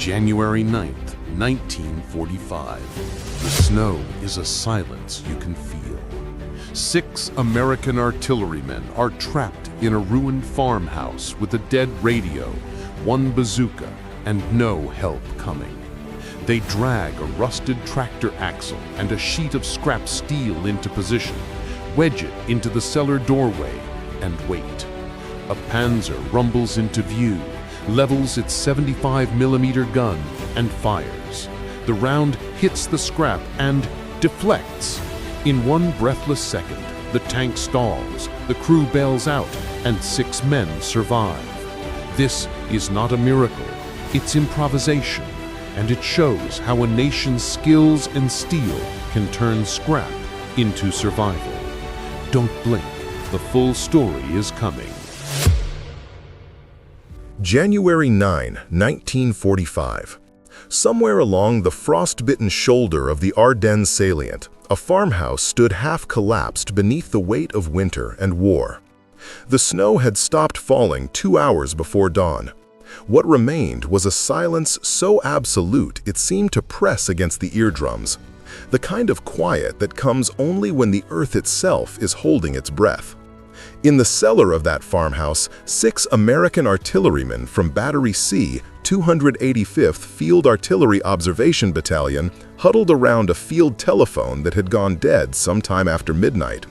January 9th, 1945. The snow is a silence you can feel. 6 American artillerymen are trapped in a ruined farmhouse with a dead radio, 1 bazooka, and no help coming. They drag a rusted tractor axle and a sheet of scrap steel into position, wedge it into the cellar doorway, and wait. A Panzer rumbles into view, levels its 75mm gun, and fires. The round hits the scrap and deflects. In 1 breathless second, the tank stalls, the crew bails out, and 6 men survive. This is not a miracle, it's improvisation, and it shows how a nation's skills and steel can turn scrap into survival. Don't blink, the full story is coming. January 9, 1945. Somewhere along the frost-bitten shoulder of the Ardennes salient, a farmhouse stood half-collapsed beneath the weight of winter and war. The snow had stopped falling 2 hours before dawn. What remained was a silence so absolute it seemed to press against the eardrums, the kind of quiet that comes only when the earth itself is holding its breath. In the cellar of that farmhouse, 6 American artillerymen from Battery C, 285th Field Artillery Observation Battalion, huddled around a field telephone that had gone dead sometime after midnight.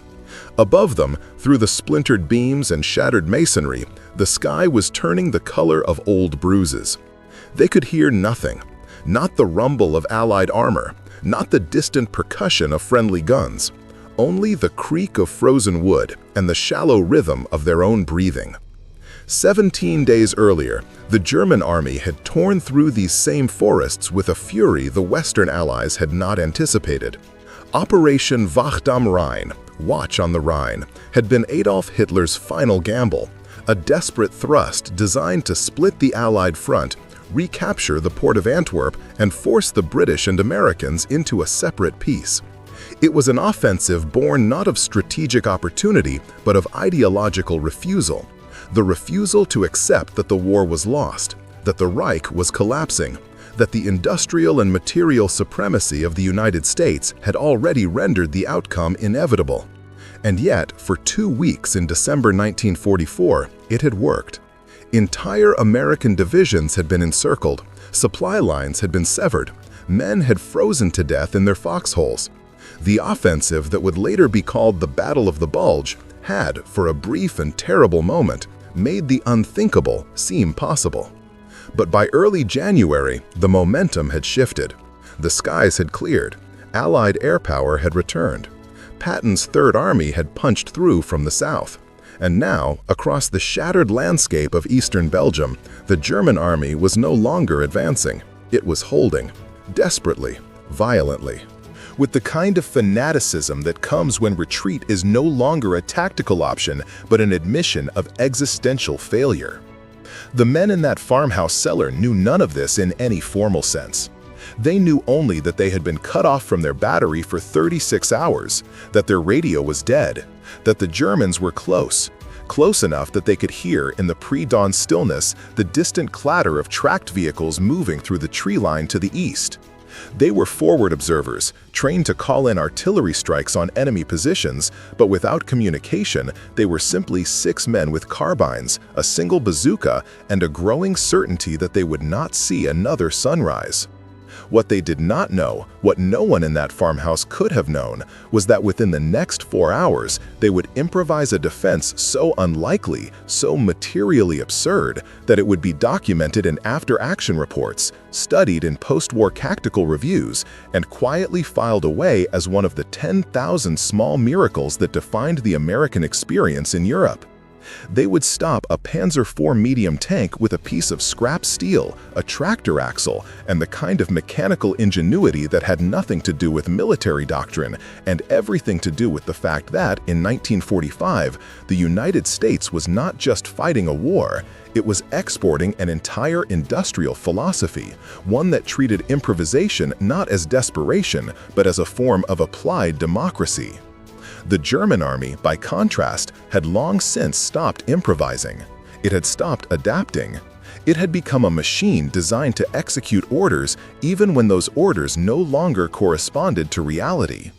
Above them, through the splintered beams and shattered masonry, the sky was turning the color of old bruises. They could hear nothing, not the rumble of Allied armor, not the distant percussion of friendly guns, only the creak of frozen wood and the shallow rhythm of their own breathing. 17 days earlier, the German army had torn through these same forests with a fury the Western Allies had not anticipated. Operation Wacht am Rhein, Watch on the Rhine, had been Adolf Hitler's final gamble, a desperate thrust designed to split the Allied front, recapture the port of Antwerp, and force the British and Americans into a separate peace. It was an offensive born not of strategic opportunity, but of ideological refusal. The refusal to accept that the war was lost, that the Reich was collapsing, that the industrial and material supremacy of the United States had already rendered the outcome inevitable. And yet, for 2 weeks in December 1944, it had worked. Entire American divisions had been encircled, supply lines had been severed, men had frozen to death in their foxholes. The offensive that would later be called the Battle of the Bulge had, for a brief and terrible moment, made the unthinkable seem possible. But by early January, the momentum had shifted. The skies had cleared. Allied air power had returned. Patton's Third Army had punched through from the south. And now, across the shattered landscape of eastern Belgium, the German army was no longer advancing. It was holding, desperately, violently, with the kind of fanaticism that comes when retreat is no longer a tactical option, but an admission of existential failure. The men in that farmhouse cellar knew none of this in any formal sense. They knew only that they had been cut off from their battery for 36 hours, that their radio was dead, that the Germans were close enough that they could hear in the pre-dawn stillness the distant clatter of tracked vehicles moving through the tree line to the east. They were forward observers, trained to call in artillery strikes on enemy positions, but without communication, they were simply 6 men with carbines, a single bazooka, and a growing certainty that they would not see another sunrise. What they did not know, what no one in that farmhouse could have known, was that within the next 4 hours, they would improvise a defense so unlikely, so materially absurd, that it would be documented in after-action reports, studied in post-war tactical reviews, and quietly filed away as one of the 10,000 small miracles that defined the American experience in Europe. They would stop a Panzer IV medium tank with a piece of scrap steel, a tractor axle, and the kind of mechanical ingenuity that had nothing to do with military doctrine and everything to do with the fact that, in 1945, the United States was not just fighting a war, it was exporting an entire industrial philosophy, one that treated improvisation not as desperation, but as a form of applied democracy. The German army, by contrast, had long since stopped improvising. It had stopped adapting. It had become a machine designed to execute orders even when those orders no longer corresponded to reality.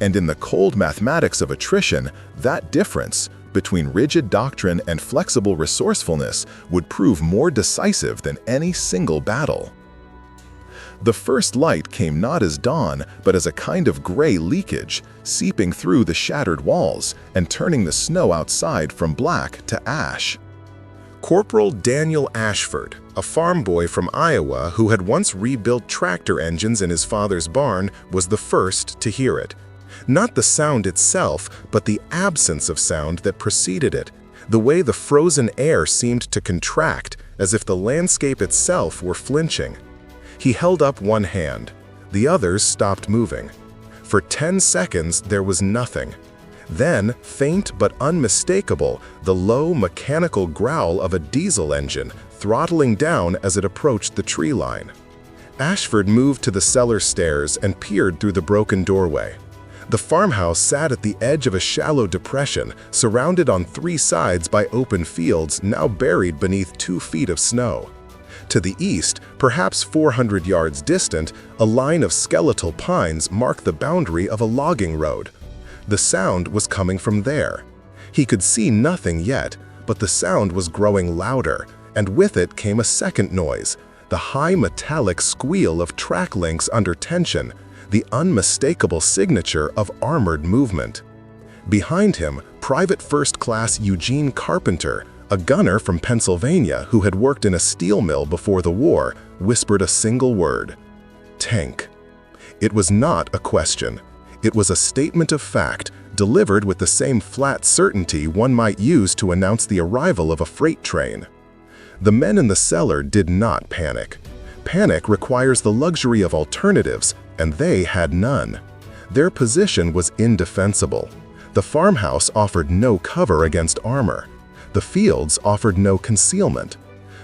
And in the cold mathematics of attrition, that difference between rigid doctrine and flexible resourcefulness would prove more decisive than any single battle. The first light came not as dawn, but as a kind of gray leakage, seeping through the shattered walls and turning the snow outside from black to ash. Corporal Daniel Ashford, a farm boy from Iowa who had once rebuilt tractor engines in his father's barn, was the first to hear it. Not the sound itself, but the absence of sound that preceded it, the way the frozen air seemed to contract, as if the landscape itself were flinching. He held up one hand. The others stopped moving. For 10 seconds, there was nothing. Then, faint but unmistakable, the low mechanical growl of a diesel engine throttling down as it approached the tree line. Ashford moved to the cellar stairs and peered through the broken doorway. The farmhouse sat at the edge of a shallow depression, surrounded on 3 sides by open fields now buried beneath 2 feet of snow. To the east, perhaps 400 yards distant, a line of skeletal pines marked the boundary of a logging road. The sound was coming from there. He could see nothing yet, but the sound was growing louder, and with it came a second noise, the high metallic squeal of track links under tension, the unmistakable signature of armored movement. Behind him, Private First Class Eugene Carpenter, a gunner from Pennsylvania who had worked in a steel mill before the war, whispered a single word: tank. It was not a question. It was a statement of fact, delivered with the same flat certainty one might use to announce the arrival of a freight train. The men in the cellar did not panic. Panic requires the luxury of alternatives, and they had none. Their position was indefensible. The farmhouse offered no cover against armor. The fields offered no concealment.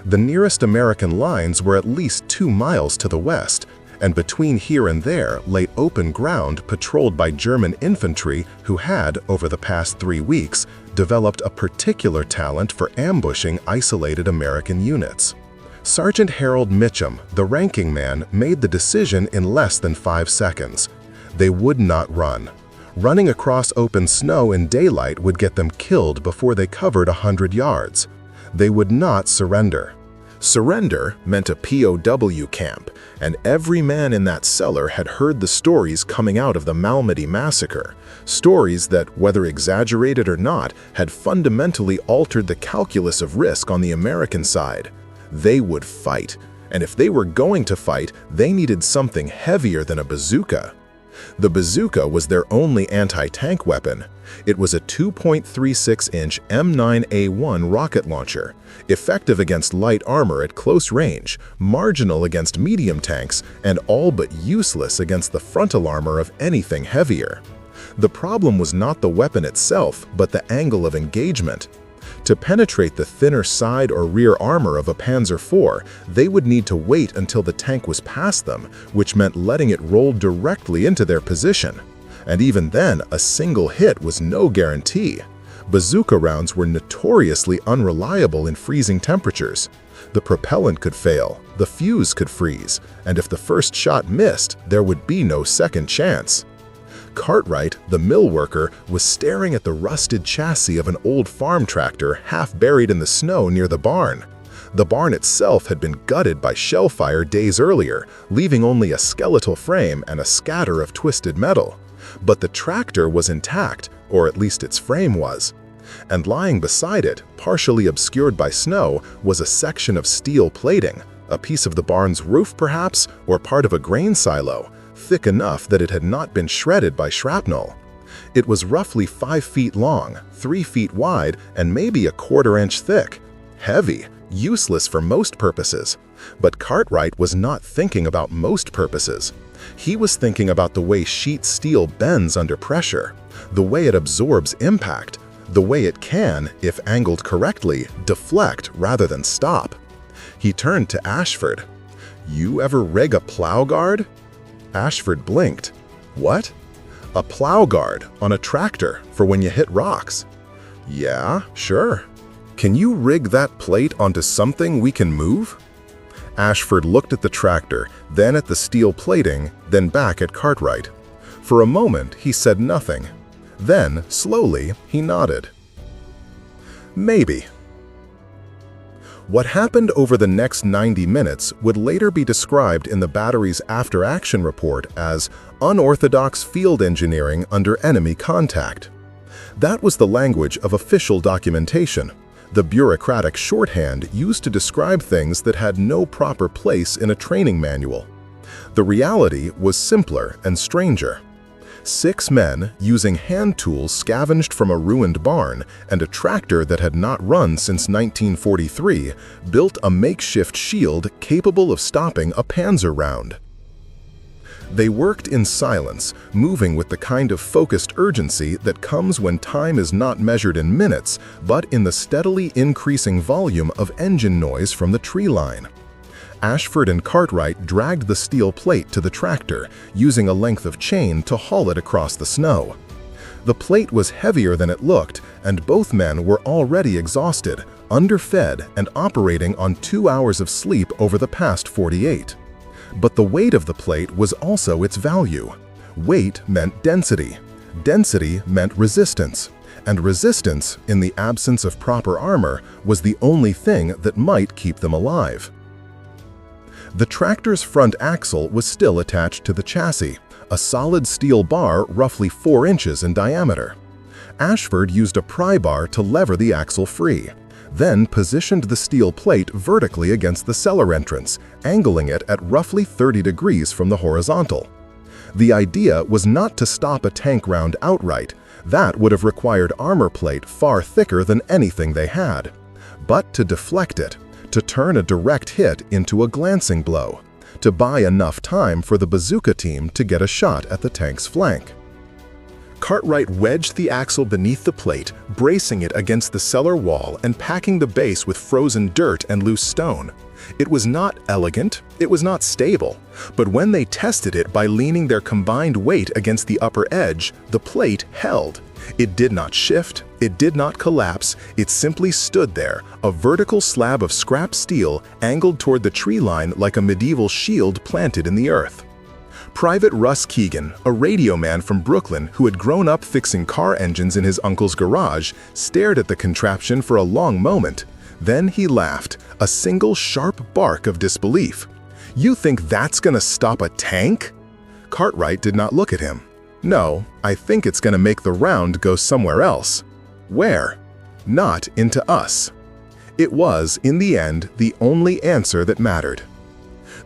The nearest American lines were at least 2 miles to the west, and between here and there lay open ground patrolled by German infantry who had, over the past 3 weeks, developed a particular talent for ambushing isolated American units. Sergeant Harold Mitchum, the ranking man, made the decision in less than 5 seconds. They would not run. Running across open snow in daylight would get them killed before they covered 100 yards. They would not surrender. Surrender meant a POW camp, and every man in that cellar had heard the stories coming out of the Malmedy massacre, stories that, whether exaggerated or not, had fundamentally altered the calculus of risk on the American side. They would fight, and if they were going to fight, they needed something heavier than a bazooka. The bazooka was their only anti-tank weapon. It was a 2.36-inch M9A1 rocket launcher, effective against light armor at close range, marginal against medium tanks, and all but useless against the frontal armor of anything heavier. The problem was not the weapon itself, but the angle of engagement. To penetrate the thinner side or rear armor of a Panzer IV, they would need to wait until the tank was past them, which meant letting it roll directly into their position. And even then, a single hit was no guarantee. Bazooka rounds were notoriously unreliable in freezing temperatures. The propellant could fail, the fuse could freeze, and if the first shot missed, there would be no second chance. Cartwright, the mill worker, was staring at the rusted chassis of an old farm tractor half buried in the snow near the barn. The barn itself had been gutted by shell fire days earlier, leaving only a skeletal frame and a scatter of twisted metal. But the tractor was intact, or at least its frame was. And lying beside it, partially obscured by snow, was a section of steel plating, a piece of the barn's roof perhaps, or part of a grain silo, thick enough that it had not been shredded by shrapnel. It was roughly 5 feet long, 3 feet wide, and maybe a 1/4 inch thick. Heavy, useless for most purposes. But Cartwright was not thinking about most purposes. He was thinking about the way sheet steel bends under pressure, the way it absorbs impact, the way it can, if angled correctly, deflect rather than stop. He turned to Ashford. "You ever rig a plow guard?" Ashford blinked. "What?" "A plow guard on a tractor for when you hit rocks." "Yeah, sure." "Can you rig that plate onto something we can move?" Ashford looked at the tractor, then at the steel plating, then back at Cartwright. For a moment, he said nothing. Then, slowly, he nodded. "Maybe." What happened over the next 90 minutes would later be described in the battery's after-action report as unorthodox field engineering under enemy contact. That was the language of official documentation, the bureaucratic shorthand used to describe things that had no proper place in a training manual. The reality was simpler and stranger. 6 men, using hand tools scavenged from a ruined barn and a tractor that had not run since 1943, built a makeshift shield capable of stopping a Panzer round. They worked in silence, moving with the kind of focused urgency that comes when time is not measured in minutes, but in the steadily increasing volume of engine noise from the tree line. Ashford and Cartwright dragged the steel plate to the tractor, using a length of chain to haul it across the snow. The plate was heavier than it looked, and both men were already exhausted, underfed, and operating on 2 hours of sleep over the past 48. But the weight of the plate was also its value. Weight meant density. Density meant resistance. And resistance, in the absence of proper armor, was the only thing that might keep them alive. The tractor's front axle was still attached to the chassis, a solid steel bar roughly 4 inches in diameter. Ashford used a pry bar to lever the axle free, then positioned the steel plate vertically against the cellar entrance, angling it at roughly 30 degrees from the horizontal. The idea was not to stop a tank round outright. That would have required armor plate far thicker than anything they had, but to deflect it, to turn a direct hit into a glancing blow, to buy enough time for the bazooka team to get a shot at the tank's flank. Cartwright wedged the axle beneath the plate, bracing it against the cellar wall and packing the base with frozen dirt and loose stone. It was not elegant, it was not stable, but when they tested it by leaning their combined weight against the upper edge, the plate held. It did not shift, it did not collapse, it simply stood there, a vertical slab of scrap steel angled toward the tree line like a medieval shield planted in the earth. Private Russ Keegan, a radio man from Brooklyn who had grown up fixing car engines in his uncle's garage, stared at the contraption for a long moment. Then he laughed, a single sharp bark of disbelief. "You think that's gonna stop a tank?" Cartwright did not look at him. "No, I think it's gonna make the round go somewhere else." "Where?" "Not into us." It was, in the end, the only answer that mattered.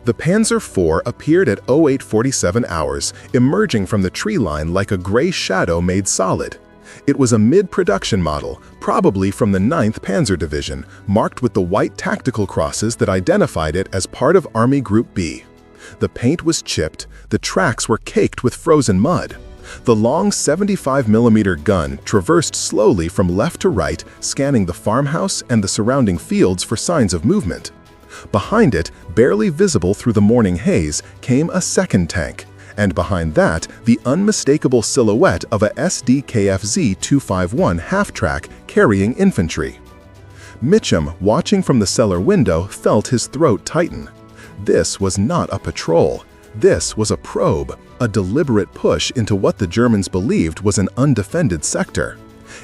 The Panzer IV appeared at 0847 hours, emerging from the tree line like a gray shadow made solid. It was a mid-production model, probably from the 9th Panzer Division, marked with the white tactical crosses that identified it as part of Army Group B. The paint was chipped, the tracks were caked with frozen mud. The long 75mm gun traversed slowly from left to right, scanning the farmhouse and the surrounding fields for signs of movement. Behind it, barely visible through the morning haze, came a second tank, and behind that, the unmistakable silhouette of a SD KFZ-251 half-track carrying infantry. Mitchum, watching from the cellar window, felt his throat tighten. This was not a patrol. This was a probe, a deliberate push into what the Germans believed was an undefended sector.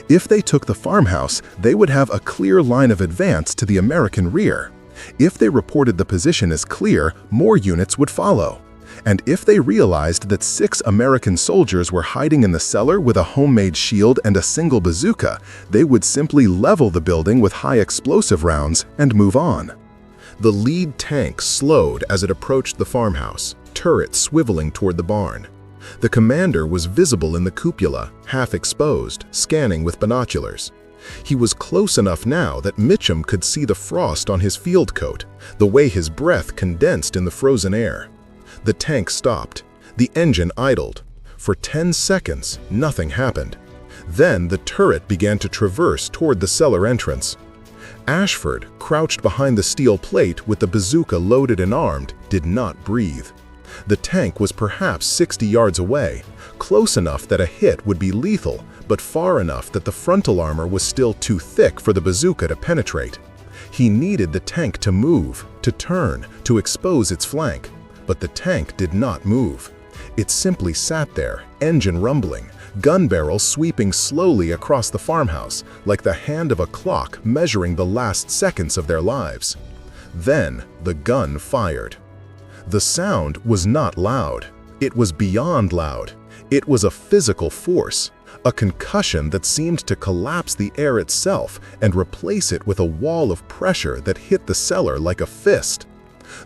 If they took the farmhouse, they would have a clear line of advance to the American rear. If they reported the position as clear, more units would follow. And if they realized that 6 American soldiers were hiding in the cellar with a homemade shield and a single bazooka, they would simply level the building with high explosive rounds and move on. The lead tank slowed as it approached the farmhouse, turret swiveling toward the barn. The commander was visible in the cupola, half exposed, scanning with binoculars. He was close enough now that Mitchum could see the frost on his field coat, the way his breath condensed in the frozen air. The tank stopped. The engine idled. For 10 seconds, nothing happened. Then the turret began to traverse toward the cellar entrance. Ashford, crouched behind the steel plate with the bazooka loaded and armed, did not breathe. The tank was perhaps 60 yards away, close enough that a hit would be lethal, but far enough that the frontal armor was still too thick for the bazooka to penetrate. He needed the tank to move, to turn, to expose its flank. But the tank did not move. It simply sat there, engine rumbling, gun barrel sweeping slowly across the farmhouse, like the hand of a clock measuring the last seconds of their lives. Then the gun fired. The sound was not loud. It was beyond loud. It was a physical force, a concussion that seemed to collapse the air itself and replace it with a wall of pressure that hit the cellar like a fist.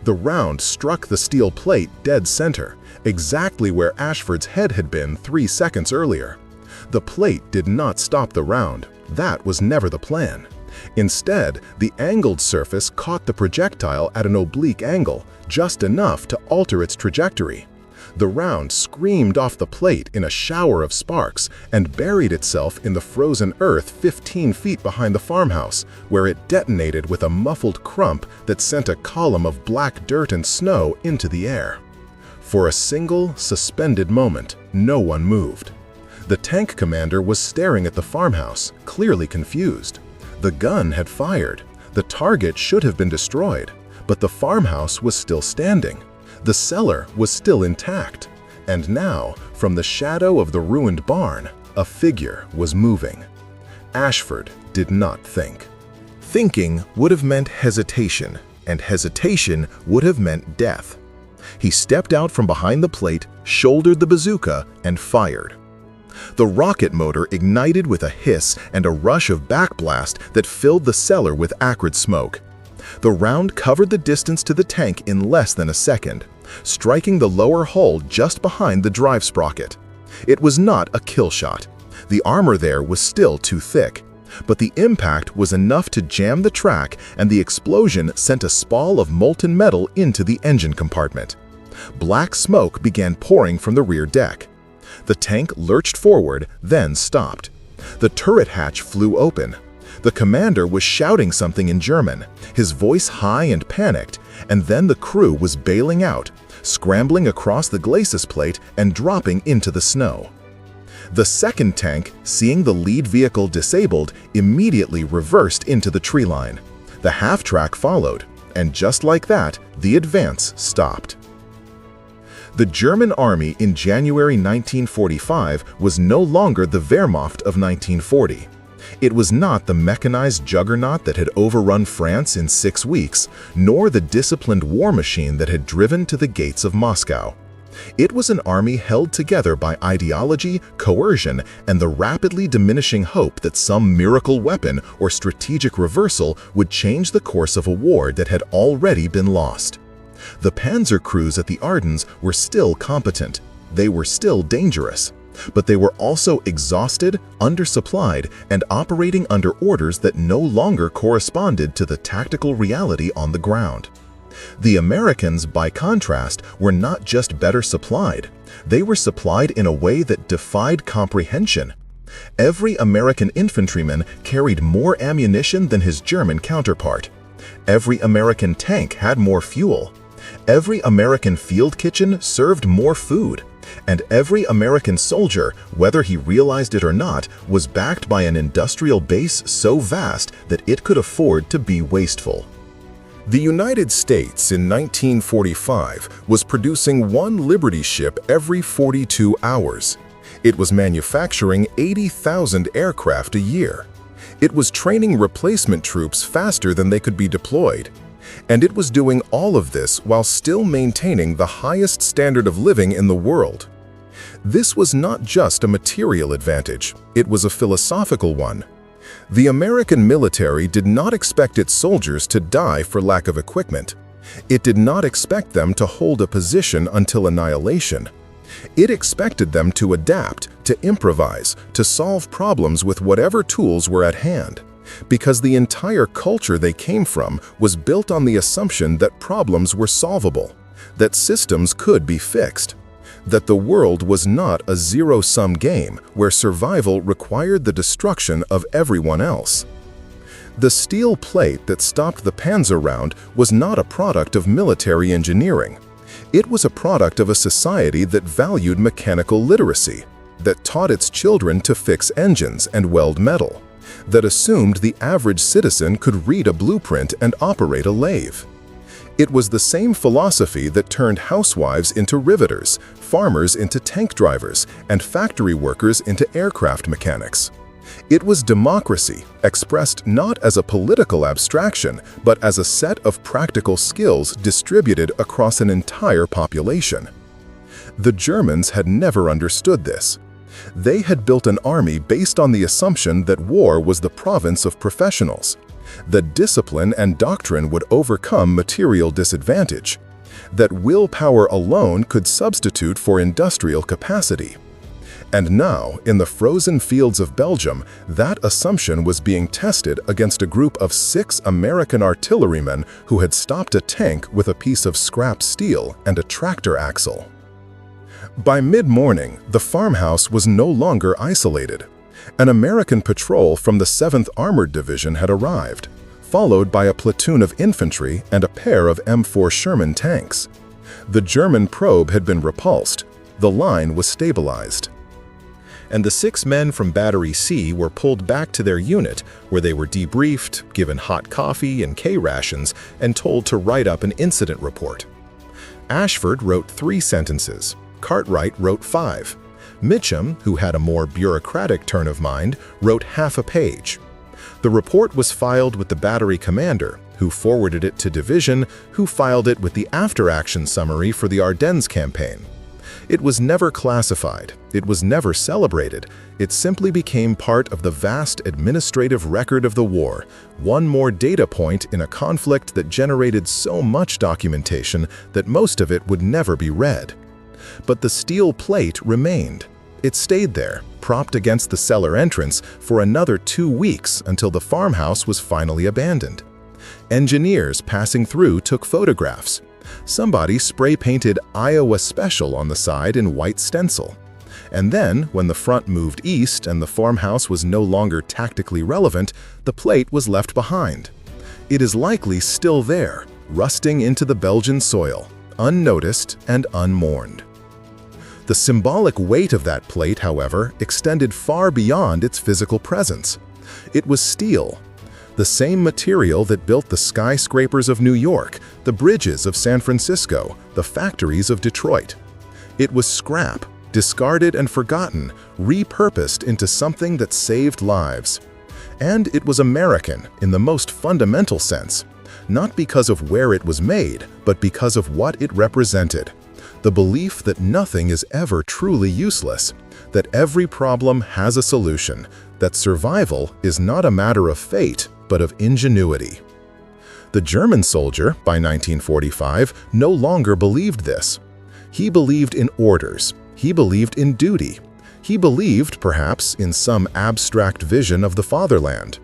The round struck the steel plate dead center, exactly where Ashford's head had been 3 seconds earlier. The plate did not stop the round. That was never the plan. Instead, the angled surface caught the projectile at an oblique angle, just enough to alter its trajectory. The round screamed off the plate in a shower of sparks and buried itself in the frozen earth 15 feet behind the farmhouse, where it detonated with a muffled crump that sent a column of black dirt and snow into the air. For a single, suspended moment, no one moved. The tank commander was staring at the farmhouse, clearly confused. The gun had fired. The target should have been destroyed, but the farmhouse was still standing. The cellar was still intact, and now, from the shadow of the ruined barn, a figure was moving. Ashford did not think. Thinking would have meant hesitation, and hesitation would have meant death. He stepped out from behind the plate, shouldered the bazooka, and fired. The rocket motor ignited with a hiss and a rush of backblast that filled the cellar with acrid smoke. The round covered the distance to the tank in less than a second, striking the lower hull just behind the drive sprocket. It was not a kill shot. The armor there was still too thick, but the impact was enough to jam the track, and the explosion sent a spall of molten metal into the engine compartment. Black smoke began pouring from the rear deck. The tank lurched forward, then stopped. The turret hatch flew open. The commander was shouting something in German, his voice high and panicked, and then the crew was bailing out, scrambling across the glacis plate and dropping into the snow. The second tank, seeing the lead vehicle disabled, immediately reversed into the tree line. The half-track followed, and just like that, the advance stopped. The German army in January 1945 was no longer the Wehrmacht of 1940. It was not the mechanized juggernaut that had overrun France in 6 weeks, nor the disciplined war machine that had driven to the gates of Moscow. It was an army held together by ideology, coercion, and the rapidly diminishing hope that some miracle weapon or strategic reversal would change the course of a war that had already been lost. The Panzer crews at the Ardennes were still competent. They were still dangerous. But they were also exhausted, undersupplied, and operating under orders that no longer corresponded to the tactical reality on the ground. The Americans, by contrast, were not just better supplied. They were supplied in a way that defied comprehension. Every American infantryman carried more ammunition than his German counterpart. Every American tank had more fuel. Every American field kitchen served more food. And every American soldier, whether he realized it or not, was backed by an industrial base so vast that it could afford to be wasteful. The United States in 1945 was producing one Liberty ship every 42 hours. It was manufacturing 80,000 aircraft a year. It was training replacement troops faster than they could be deployed. And it was doing all of this while still maintaining the highest standard of living in the world. This was not just a material advantage, it was a philosophical one. The American military did not expect its soldiers to die for lack of equipment. It did not expect them to hold a position until annihilation. It expected them to adapt, to improvise, to solve problems with whatever tools were at hand. Because the entire culture they came from was built on the assumption that problems were solvable, that systems could be fixed, that the world was not a zero-sum game where survival required the destruction of everyone else. The steel plate that stopped the Panzer round was not a product of military engineering. It was a product of a society that valued mechanical literacy, that taught its children to fix engines and weld metal, that assumed the average citizen could read a blueprint and operate a lathe. It was the same philosophy that turned housewives into riveters, farmers into tank drivers, and factory workers into aircraft mechanics. It was democracy, expressed not as a political abstraction, but as a set of practical skills distributed across an entire population. The Germans had never understood this. They had built an army based on the assumption that war was the province of professionals, that discipline and doctrine would overcome material disadvantage, that willpower alone could substitute for industrial capacity. And now, in the frozen fields of Belgium, that assumption was being tested against a group of 6 American artillerymen who had stopped a tank with a piece of scrap steel and a tractor axle. By mid-morning, the farmhouse was no longer isolated. An American patrol from the 7th Armored Division had arrived, followed by a platoon of infantry and a pair of M4 Sherman tanks. The German probe had been repulsed. The line was stabilized. And the 6 men from Battery C were pulled back to their unit, where they were debriefed, given hot coffee and K-rations, and told to write up an incident report. Ashford wrote 3 sentences. Cartwright wrote 5. Mitchum, who had a more bureaucratic turn of mind, wrote half a page. The report was filed with the battery commander, who forwarded it to division, who filed it with the after-action summary for the Ardennes campaign. It was never classified, it was never celebrated, it simply became part of the vast administrative record of the war, one more data point in a conflict that generated so much documentation that most of it would never be read. But the steel plate remained. It stayed there, propped against the cellar entrance, for another 2 weeks until the farmhouse was finally abandoned. Engineers passing through took photographs. Somebody spray-painted Iowa Special on the side in white stencil. And then, when the front moved east and the farmhouse was no longer tactically relevant, the plate was left behind. It is likely still there, rusting into the Belgian soil, unnoticed and unmourned. The symbolic weight of that plate, however, extended far beyond its physical presence. It was steel, the same material that built the skyscrapers of New York, the bridges of San Francisco, the factories of Detroit. It was scrap, discarded and forgotten, repurposed into something that saved lives. And it was American in the most fundamental sense, not because of where it was made, but because of what it represented. The belief that nothing is ever truly useless, that every problem has a solution, that survival is not a matter of fate, but of ingenuity. The German soldier, by 1945, no longer believed this. He believed in orders. He believed in duty. He believed, perhaps, in some abstract vision of the fatherland.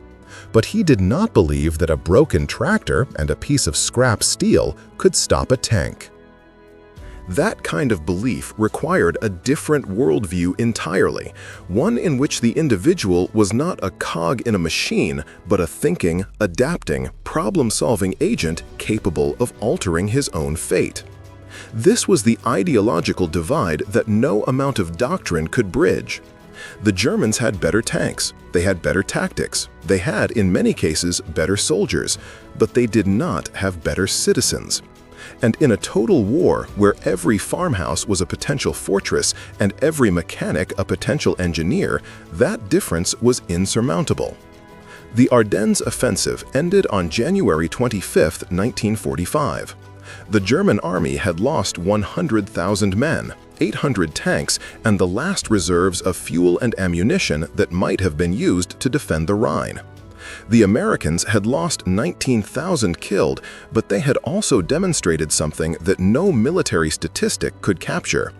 But he did not believe that a broken tractor and a piece of scrap steel could stop a tank. That kind of belief required a different worldview entirely, one in which the individual was not a cog in a machine, but a thinking, adapting, problem-solving agent capable of altering his own fate. This was the ideological divide that no amount of doctrine could bridge. The Germans had better tanks, they had better tactics, they had, in many cases, better soldiers, but they did not have better citizens. And in a total war where every farmhouse was a potential fortress and every mechanic a potential engineer, that difference was insurmountable. The Ardennes offensive ended on January 25, 1945. The German army had lost 100,000 men, 800 tanks, and the last reserves of fuel and ammunition that might have been used to defend the Rhine. The Americans had lost 19,000 killed, but they had also demonstrated something that no military statistic could capture: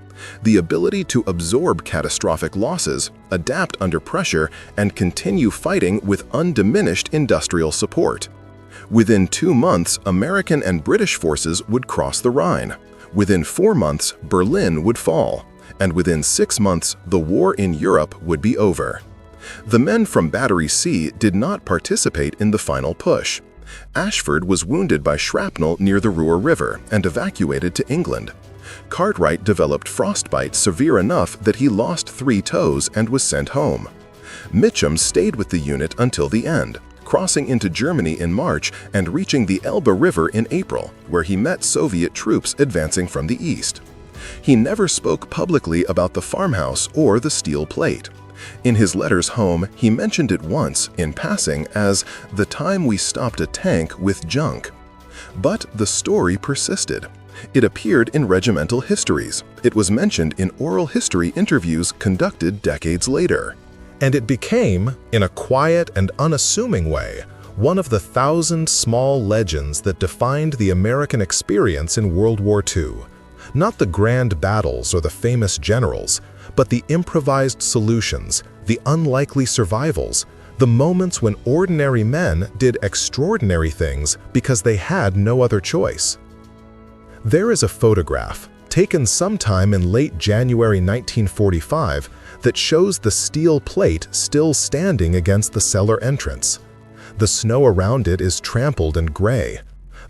the ability to absorb catastrophic losses, adapt under pressure, and continue fighting with undiminished industrial support. Within 2 months, American and British forces would cross the Rhine. Within 4 months, Berlin would fall. And within 6 months, the war in Europe would be over. The men from Battery C did not participate in the final push. Ashford was wounded by shrapnel near the Ruhr River and evacuated to England. Cartwright developed frostbite severe enough that he lost 3 toes and was sent home. Mitchum stayed with the unit until the end, crossing into Germany in March and reaching the Elbe River in April, where he met Soviet troops advancing from the east. He never spoke publicly about the farmhouse or the steel plate. In his letters home, he mentioned it once, in passing, as the time we stopped a tank with junk. But the story persisted. It appeared in regimental histories. It was mentioned in oral history interviews conducted decades later. And it became, in a quiet and unassuming way, one of the 1,000 small legends that defined the American experience in World War II. Not the grand battles or the famous generals, but the improvised solutions, the unlikely survivals, the moments when ordinary men did extraordinary things because they had no other choice. There is a photograph, taken sometime in late January 1945, that shows the steel plate still standing against the cellar entrance. The snow around it is trampled and gray.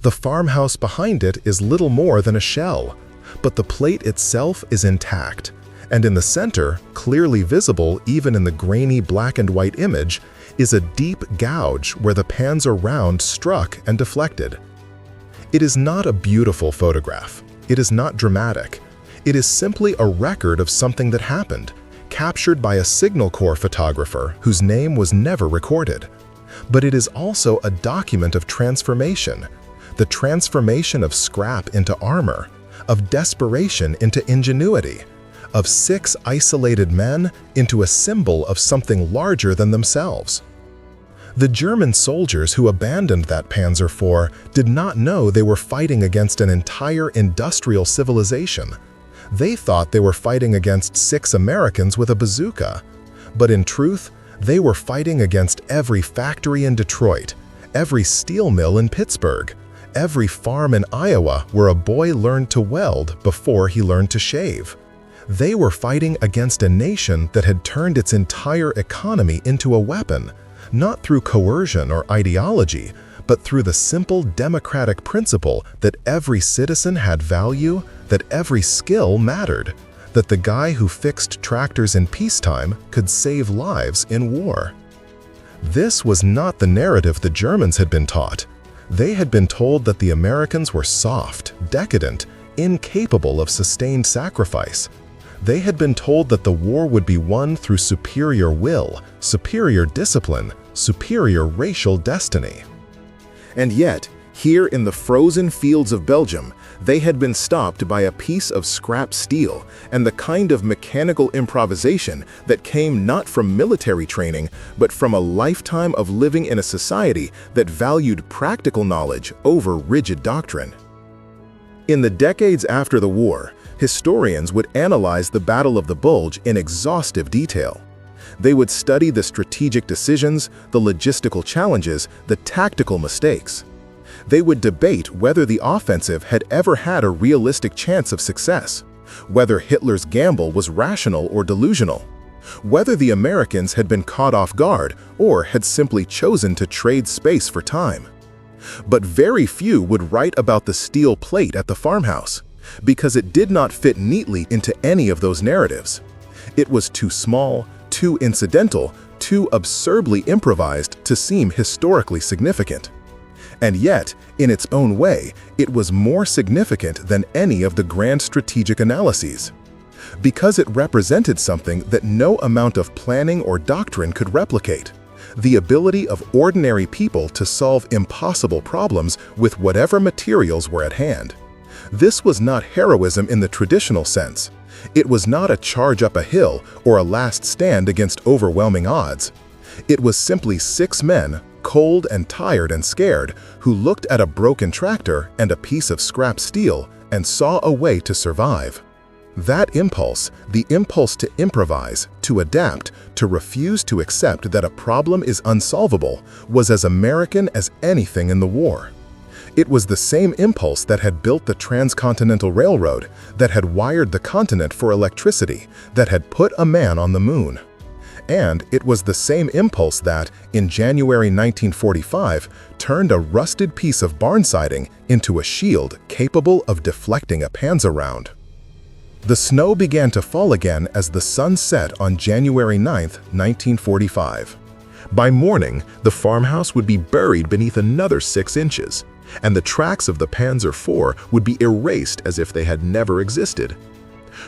The farmhouse behind it is little more than a shell, but the plate itself is intact, and in the center, clearly visible even in the grainy black and white image, is a deep gouge where the Panzer round struck and deflected. It is not a beautiful photograph. It is not dramatic. It is simply a record of something that happened, captured by a Signal Corps photographer whose name was never recorded. But it is also a document of transformation, the transformation of scrap into armor, of desperation into ingenuity, of 6 isolated men into a symbol of something larger than themselves. The German soldiers who abandoned that Panzer IV did not know they were fighting against an entire industrial civilization. They thought they were fighting against 6 Americans with a bazooka. But in truth, they were fighting against every factory in Detroit, every steel mill in Pittsburgh, every farm in Iowa where a boy learned to weld before he learned to shave. They were fighting against a nation that had turned its entire economy into a weapon, not through coercion or ideology, but through the simple democratic principle that every citizen had value, that every skill mattered, that the guy who fixed tractors in peacetime could save lives in war. This was not the narrative the Germans had been taught. They had been told that the Americans were soft, decadent, incapable of sustained sacrifice. They had been told that the war would be won through superior will, superior discipline, superior racial destiny. And yet, here in the frozen fields of Belgium, they had been stopped by a piece of scrap steel and the kind of mechanical improvisation that came not from military training, but from a lifetime of living in a society that valued practical knowledge over rigid doctrine. In the decades after the war, historians would analyze the Battle of the Bulge in exhaustive detail. They would study the strategic decisions, the logistical challenges, the tactical mistakes. They would debate whether the offensive had ever had a realistic chance of success, whether Hitler's gamble was rational or delusional, whether the Americans had been caught off guard or had simply chosen to trade space for time. But very few would write about the steel plate at the farmhouse, because it did not fit neatly into any of those narratives. It was too small, too incidental, too absurdly improvised to seem historically significant. And yet, in its own way, it was more significant than any of the grand strategic analyses, because it represented something that no amount of planning or doctrine could replicate: the ability of ordinary people to solve impossible problems with whatever materials were at hand. This was not heroism in the traditional sense. It was not a charge up a hill or a last stand against overwhelming odds. It was simply 6 men, cold and tired and scared, who looked at a broken tractor and a piece of scrap steel and saw a way to survive. That impulse, the impulse to improvise, to adapt, to refuse to accept that a problem is unsolvable, was as American as anything in the war. It was the same impulse that had built the Transcontinental Railroad, that had wired the continent for electricity, that had put a man on the moon. And it was the same impulse that, in January 1945, turned a rusted piece of barn siding into a shield capable of deflecting a Panzer round. The snow began to fall again as the sun set on January 9, 1945. By morning, the farmhouse would be buried beneath another 6 inches, and the tracks of the Panzer IV would be erased as if they had never existed.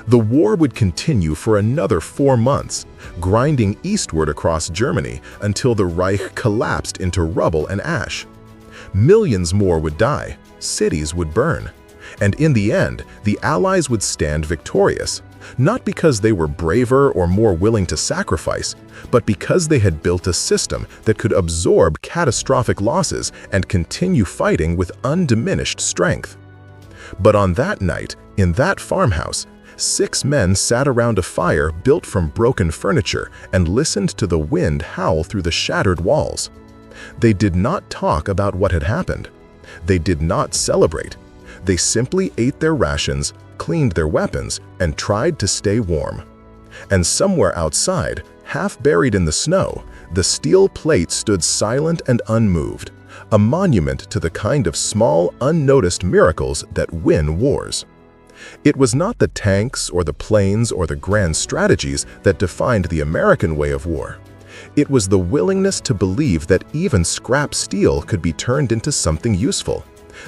The war would continue for another 4 months, grinding eastward across Germany until the Reich collapsed into rubble and ash. Millions more would die, cities would burn, and in the end, the Allies would stand victorious, not because they were braver or more willing to sacrifice, but because they had built a system that could absorb catastrophic losses and continue fighting with undiminished strength. But on that night, in that farmhouse, 6 men sat around a fire built from broken furniture and listened to the wind howl through the shattered walls. They did not talk about what had happened. They did not celebrate. They simply ate their rations, cleaned their weapons, and tried to stay warm. And somewhere outside, half buried in the snow, the steel plate stood silent and unmoved, a monument to the kind of small, unnoticed miracles that win wars. It was not the tanks or the planes or the grand strategies that defined the American way of war. It was the willingness to believe that even scrap steel could be turned into something useful,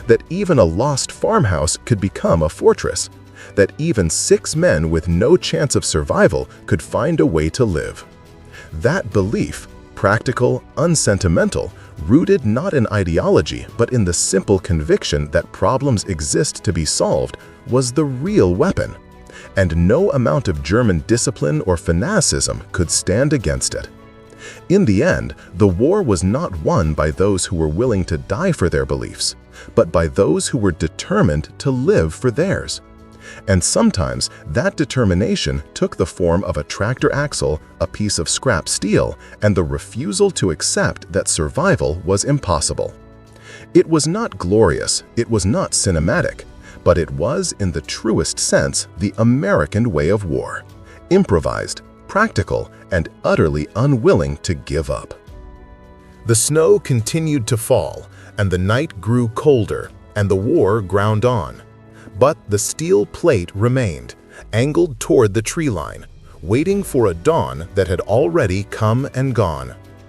that even a lost farmhouse could become a fortress, that even 6 men with no chance of survival could find a way to live. That belief, practical, unsentimental, rooted not in ideology but in the simple conviction that problems exist to be solved, was the real weapon, and no amount of German discipline or fanaticism could stand against it. In the end, the war was not won by those who were willing to die for their beliefs, but by those who were determined to live for theirs. And sometimes that determination took the form of a tractor axle, a piece of scrap steel, and the refusal to accept that survival was impossible. It was not glorious, it was not cinematic, but it was, in the truest sense, the American way of war, improvised, practical, and utterly unwilling to give up. The snow continued to fall, and the night grew colder, and the war ground on. But the steel plate remained, angled toward the tree line, waiting for a dawn that had already come and gone.